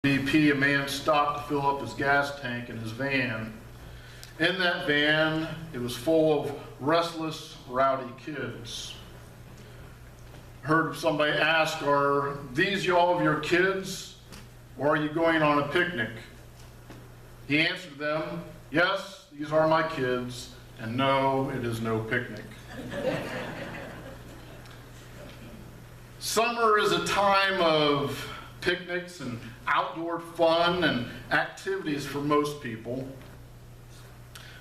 BP, a man stopped to fill up his gas tank in his van. In that van, it was full of restless, rowdy kids. Heard somebody ask, "Are these all of your kids, or are you going on a picnic?" He answered them, "Yes, these are my kids, and no, it is no picnic." Summer is a time of picnics and outdoor fun and activities for most people.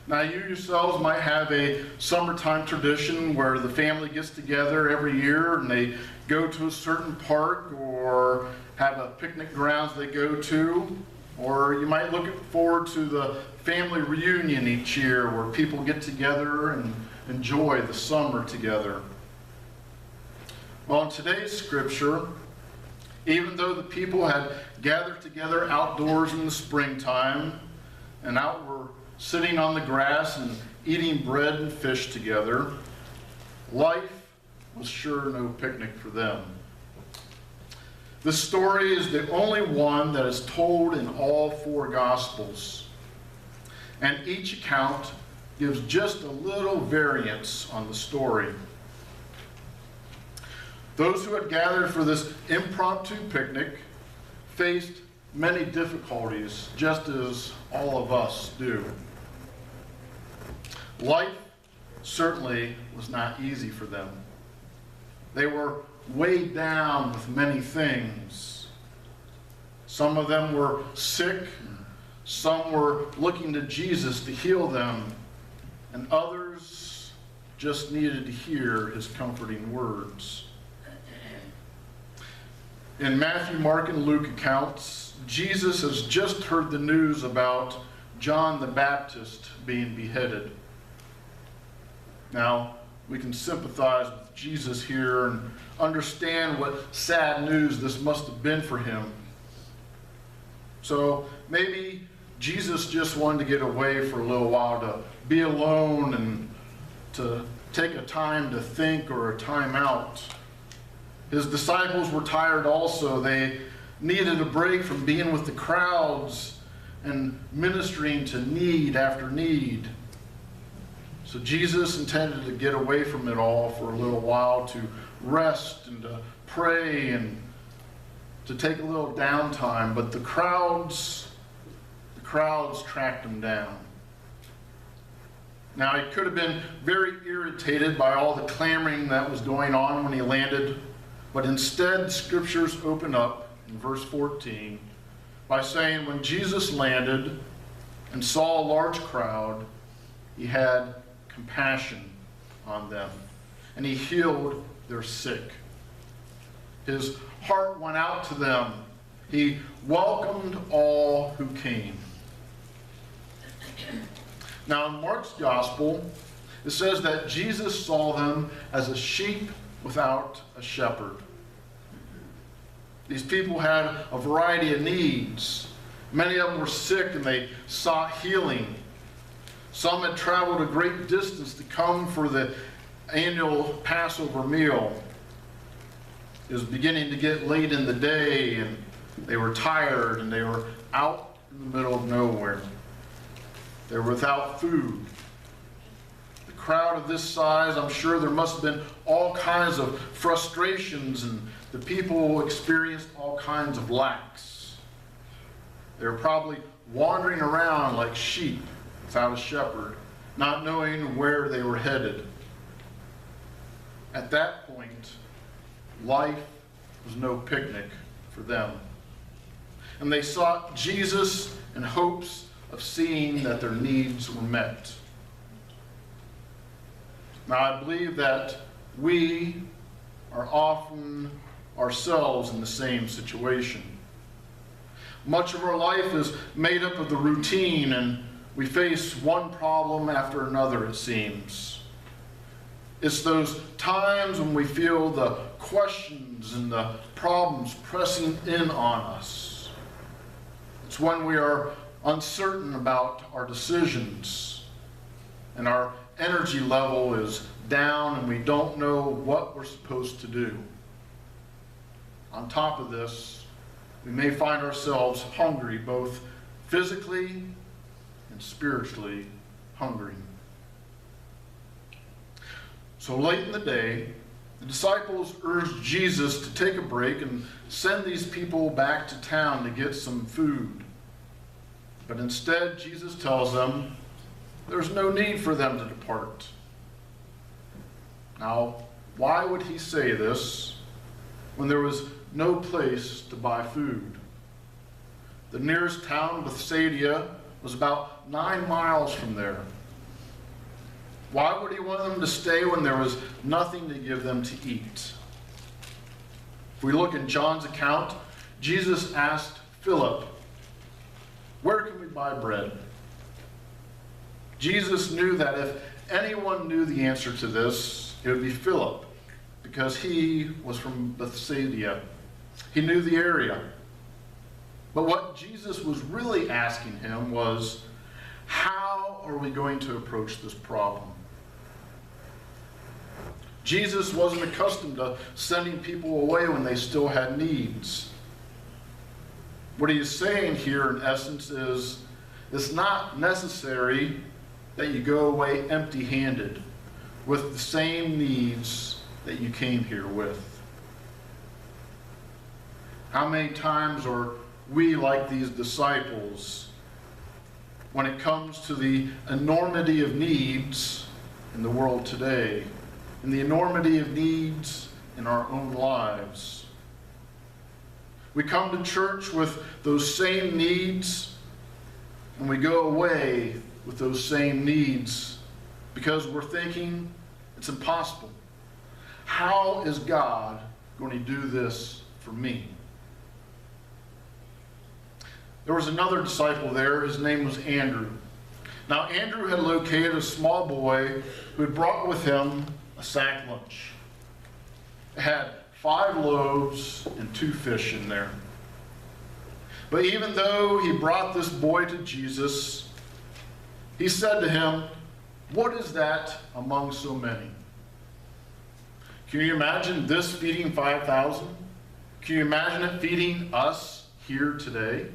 Now, you yourselves might have a summertime tradition where the family gets together every year and they go to a certain park or have a picnic grounds they go to. Or you might look forward to the family reunion each year where people get together and enjoy the summer together. Well, in today's scripture, even though the people had gathered together outdoors in the springtime and out were sitting on the grass and eating bread and fish together, life was sure no picnic for them. This story is the only one that is told in all four Gospels, and each account gives just a little variance on the story. Those who had gathered for this impromptu picnic faced many difficulties, just as all of us do. Life certainly was not easy for them. They were weighed down with many things. Some of them were sick, some were looking to Jesus to heal them, and others just needed to hear his comforting words. In Matthew, Mark, and Luke accounts, Jesus has just heard the news about John the Baptist being beheaded. Now, we can sympathize with Jesus here and understand what sad news this must have been for him. So maybe Jesus just wanted to get away for a little while, to be alone and to take a time to think or a time out. His disciples were tired also. They needed a break from being with the crowds and ministering to need after need. So Jesus intended to get away from it all for a little while, to rest and to pray and to take a little downtime. But the crowds tracked him down. Now, he could have been very irritated by all the clamoring that was going on when he landed. But instead, the scriptures open up in verse 14 by saying, when Jesus landed and saw a large crowd, he had compassion on them, and he healed their sick. His heart went out to them. He welcomed all who came. Now, in Mark's gospel, it says that Jesus saw them as a sheep without a shepherd. These people had a variety of needs. Many of them were sick and they sought healing. Some had traveled a great distance to come for the annual Passover meal. It was beginning to get late in the day and they were tired and they were out in the middle of nowhere. They were without food. The crowd of this size, I'm sure there must have been all kinds of frustrations, and the people experienced all kinds of lacks. They were probably wandering around like sheep without a shepherd, not knowing where they were headed. At that point, life was no picnic for them. And they sought Jesus in hopes of seeing that their needs were met. Now, I believe that we are often ourselves in the same situation. Much of our life is made up of the routine, and we face one problem after another, it seems. It's those times when we feel the questions and the problems pressing in on us. It's when we are uncertain about our decisions and our energy level is down and we don't know what we're supposed to do. On top of this, we may find ourselves hungry, both physically and spiritually hungry. So late in the day, the disciples urged Jesus to take a break and send these people back to town to get some food. But instead, Jesus tells them there's no need for them to depart. Now, why would he say this when there was no place to buy food? The nearest town, Bethsaida, was about 9 miles from there. Why would he want them to stay when there was nothing to give them to eat? If we look in John's account, Jesus asked Philip, "Where can we buy bread?" Jesus knew that if anyone knew the answer to this, it would be Philip, because he was from Bethsaida. He knew the area. But what Jesus was really asking him was, how are we going to approach this problem? Jesus wasn't accustomed to sending people away when they still had needs. What he is saying here, in essence, is it's not necessary that you go away empty-handed with the same needs that you came here with. How many times are we like these disciples when it comes to the enormity of needs in the world today, and the enormity of needs in our own lives? We come to church with those same needs, and we go away with those same needs because we're thinking it's impossible. How is God going to do this for me? There was another disciple there. His name was Andrew. Now, Andrew had located a small boy who had brought with him a sack lunch. It had 5 loaves and 2 fish in there. But even though he brought this boy to Jesus, he said to him, "What is that among so many?" Can you imagine this feeding 5,000? Can you imagine it feeding us here today?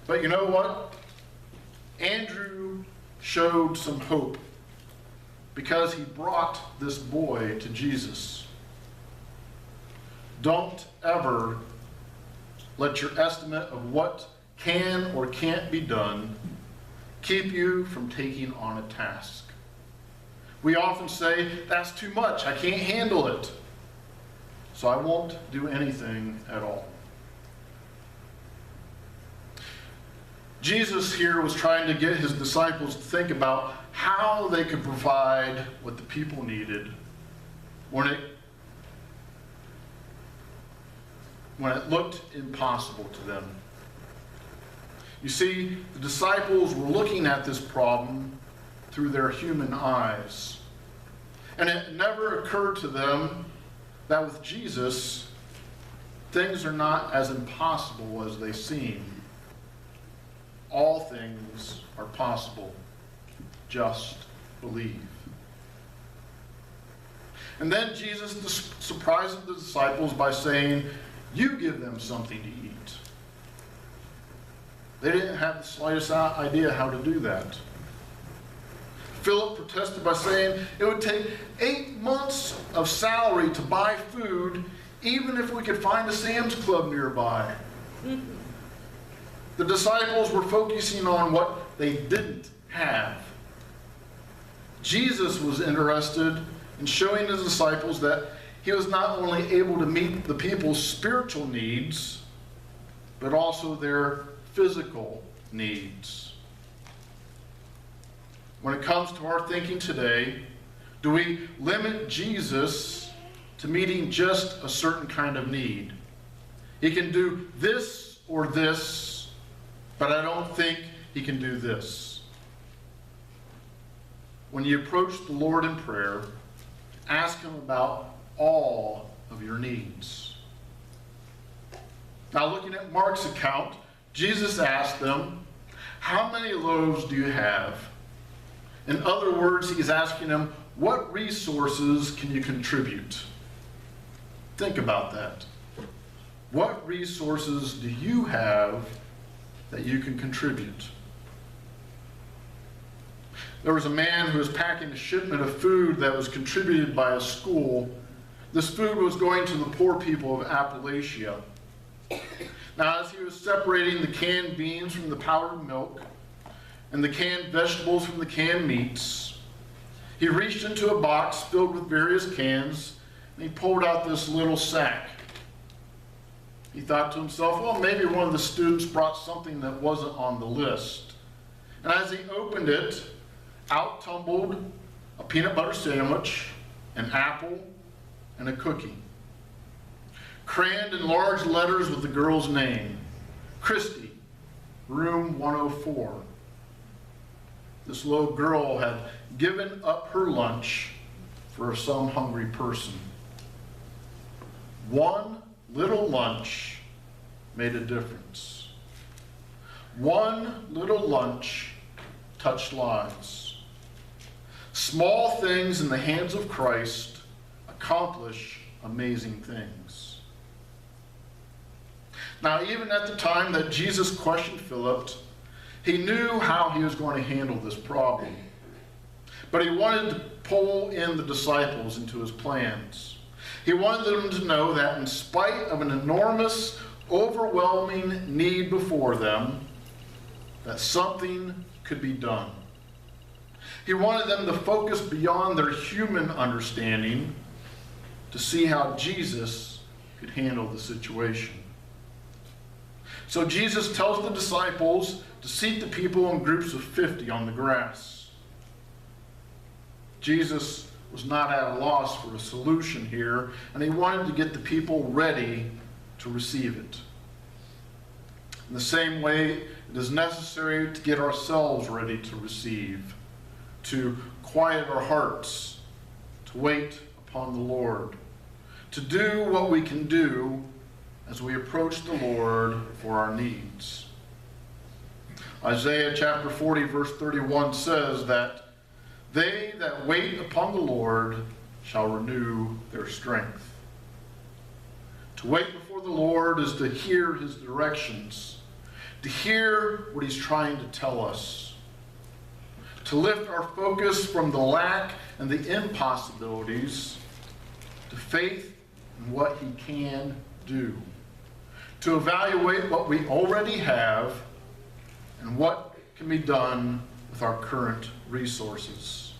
But you know what? Andrew showed some hope because he brought this boy to Jesus. Don't ever let your estimate of what can or can't be done keep you from taking on a task. We often say, "That's too much, I can't handle it, so I won't do anything at all." Jesus here was trying to get his disciples to think about how they could provide what the people needed when it looked impossible to them. You see, the disciples were looking at this problem through their human eyes. And it never occurred to them that with Jesus, things are not as impossible as they seem. All things are possible. Just believe. And then Jesus surprises the disciples by saying, "You give them something to eat." They didn't have the slightest idea how to do that. Philip protested by saying it would take 8 months of salary to buy food, even if we could find a Sam's Club nearby. The disciples were focusing on what they didn't have. Jesus was interested in showing his disciples that he was not only able to meet the people's spiritual needs, but also their physical needs. When it comes to our thinking today, do we limit Jesus to meeting just a certain kind of need? He can do this or this, but I don't think he can do this. When you approach the Lord in prayer, ask him about all of your needs. Now, looking at Mark's account, Jesus asked them, "How many loaves do you have?" In other words, he's asking them, what resources can you contribute? Think about that. What resources do you have that you can contribute? There was a man who was packing a shipment of food that was contributed by a school. This food was going to the poor people of Appalachia. Now, as he was separating the canned beans from the powdered milk and the canned vegetables from the canned meats, he reached into a box filled with various cans and he pulled out this little sack. He thought to himself, well, maybe one of the students brought something that wasn't on the list. And as he opened it, out tumbled a peanut butter sandwich, an apple, and a cookie. Crammed in large letters with the girl's name, Christy, room 104. This little girl had given up her lunch for some hungry person. One little lunch made a difference. One little lunch touched lives. Small things in the hands of Christ accomplish amazing things. Now, even at the time that Jesus questioned Philip, he knew how he was going to handle this problem. But he wanted to pull in the disciples into his plans. He wanted them to know that in spite of an enormous, overwhelming need before them, that something could be done. He wanted them to focus beyond their human understanding to see how Jesus could handle the situation. So Jesus tells the disciples to seat the people in groups of 50 on the grass. Jesus was not at a loss for a solution here, and he wanted to get the people ready to receive it. In the same way, it is necessary to get ourselves ready to receive, to quiet our hearts, to wait upon the Lord, to do what we can do as we approach the Lord for our needs. Isaiah chapter 40, verse 31 says that they that wait upon the Lord shall renew their strength. To wait before the Lord is to hear his directions, to hear what he's trying to tell us, to lift our focus from the lack and the impossibilities to faith in what he can do, to evaluate what we already have and what can be done with our current resources.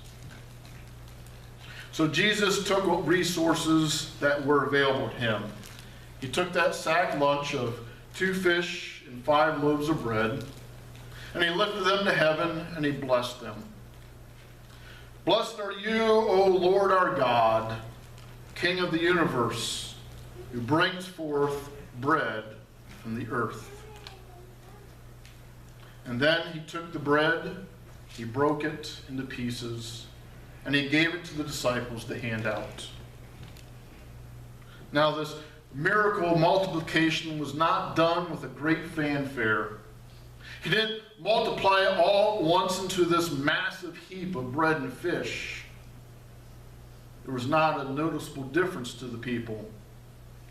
So Jesus took what resources that were available to him. He took that sack lunch of 2 fish and 5 loaves of bread, and he lifted them to heaven and he blessed them. Blessed are you, O Lord our God, King of the universe, who brings forth bread from the earth. And then he took the bread, he broke it into pieces, and he gave it to the disciples to hand out. Now, this miracle multiplication was not done with a great fanfare. He didn't multiply it all at once into this massive heap of bread and fish. There was not a noticeable difference to the people.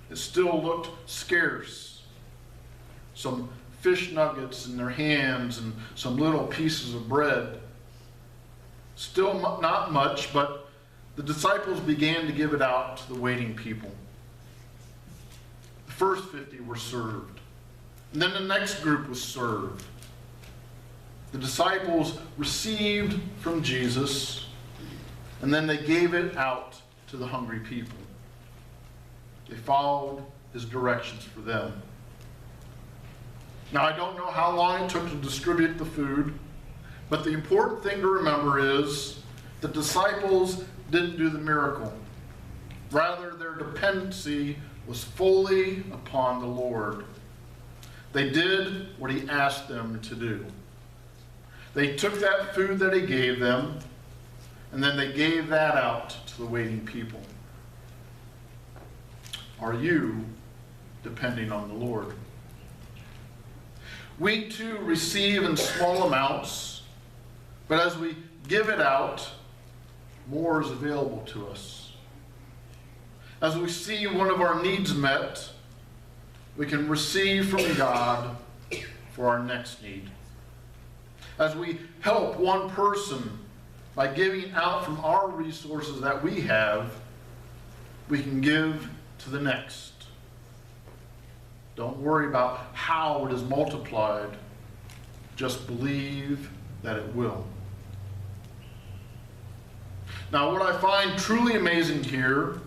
It still looked scarce. Some fish nuggets in their hands and some little pieces of bread. Still not much, but the disciples began to give it out to the waiting people. The first 50 were served. And then the next group was served. The disciples received from Jesus, and then they gave it out to the hungry people. They followed his directions for them. Now, I don't know how long it took to distribute the food, but the important thing to remember is the disciples didn't do the miracle. Rather, their dependency was fully upon the Lord. They did what he asked them to do. They took that food that he gave them, and then they gave that out to the waiting people. Are you depending on the Lord? We too receive in small amounts, but as we give it out, more is available to us. As we see one of our needs met, we can receive from God for our next need. As we help one person by giving out from our resources that we have, we can give to the next. Don't worry about how it is multiplied. Just believe that it will. Now, what I find truly amazing here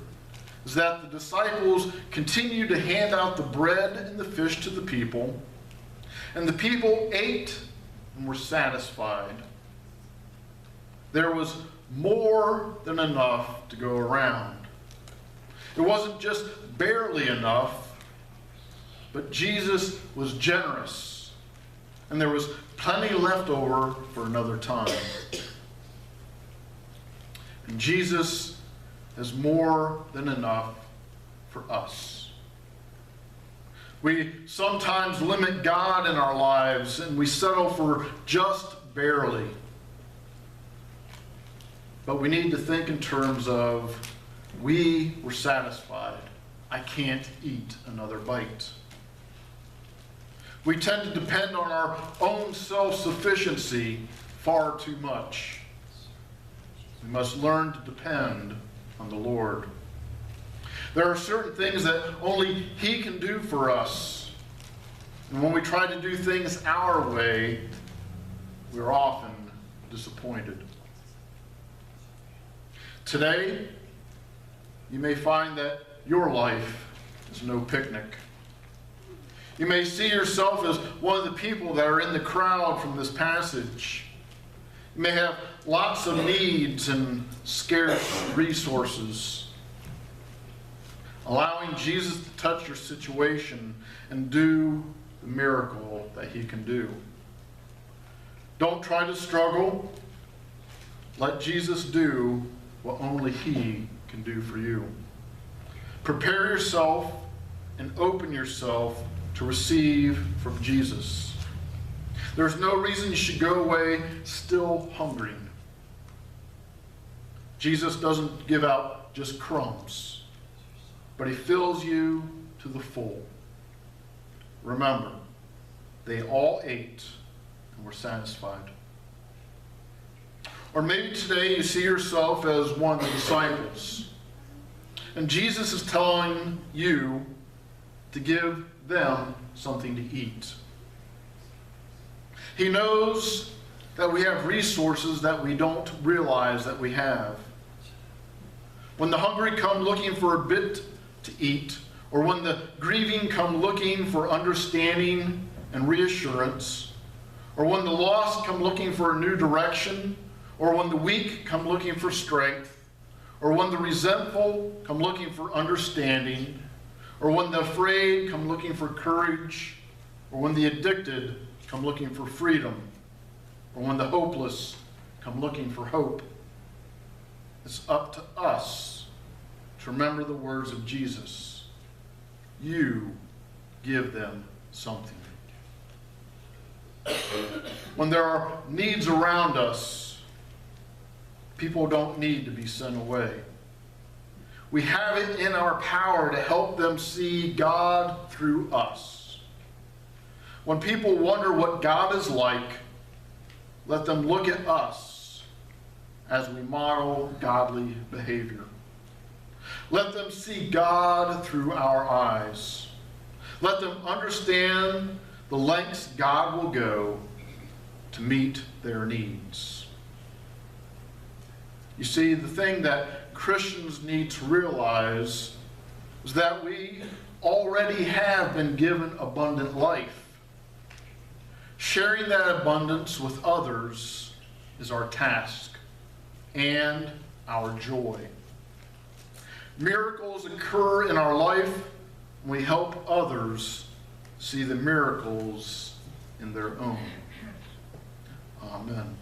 is that the disciples continued to hand out the bread and the fish to the people, and the people ate and were satisfied. There was more than enough to go around. It wasn't just barely enough, but Jesus was generous, and there was plenty left over for another time. And Jesus has more than enough for us. We sometimes limit God in our lives, and we settle for just barely. But we need to think in terms of, we were satisfied. I can't eat another bite. We tend to depend on our own self-sufficiency far too much. We must learn to depend on the Lord. There are certain things that only He can do for us. And when we try to do things our way, we're often disappointed. Today, you may find that your life is no picnic. You may see yourself as one of the people that are in the crowd from this passage. You may have lots of needs and scarce resources. Allowing Jesus to touch your situation and do the miracle that He can do. Don't try to struggle. Let Jesus do what only He can do for you. Prepare yourself and open yourself to receive from Jesus. There's no reason you should go away still hungry. Jesus doesn't give out just crumbs, but He fills you to the full. Remember, they all ate and were satisfied. Or maybe today you see yourself as one of the disciples, and Jesus is telling you to give them something to eat. He knows that we have resources that we don't realize that we have. When the hungry come looking for a bit to eat, or when the grieving come looking for understanding and reassurance, or when the lost come looking for a new direction, or when the weak come looking for strength, or when the resentful come looking for understanding, or when the afraid come looking for courage, or when the addicted come looking for freedom, or when the hopeless come looking for hope. It's up to us to remember the words of Jesus. You give them something. When there are needs around us, people don't need to be sent away. We have it in our power to help them see God through us. When people wonder what God is like, let them look at us as we model godly behavior. Let them see God through our eyes. Let them understand the lengths God will go to meet their needs. You see, the thing that Christians need to realize is that we already have been given abundant life. Sharing that abundance with others is our task and our joy. Miracles occur in our life when we help others see the miracles in their own. Amen.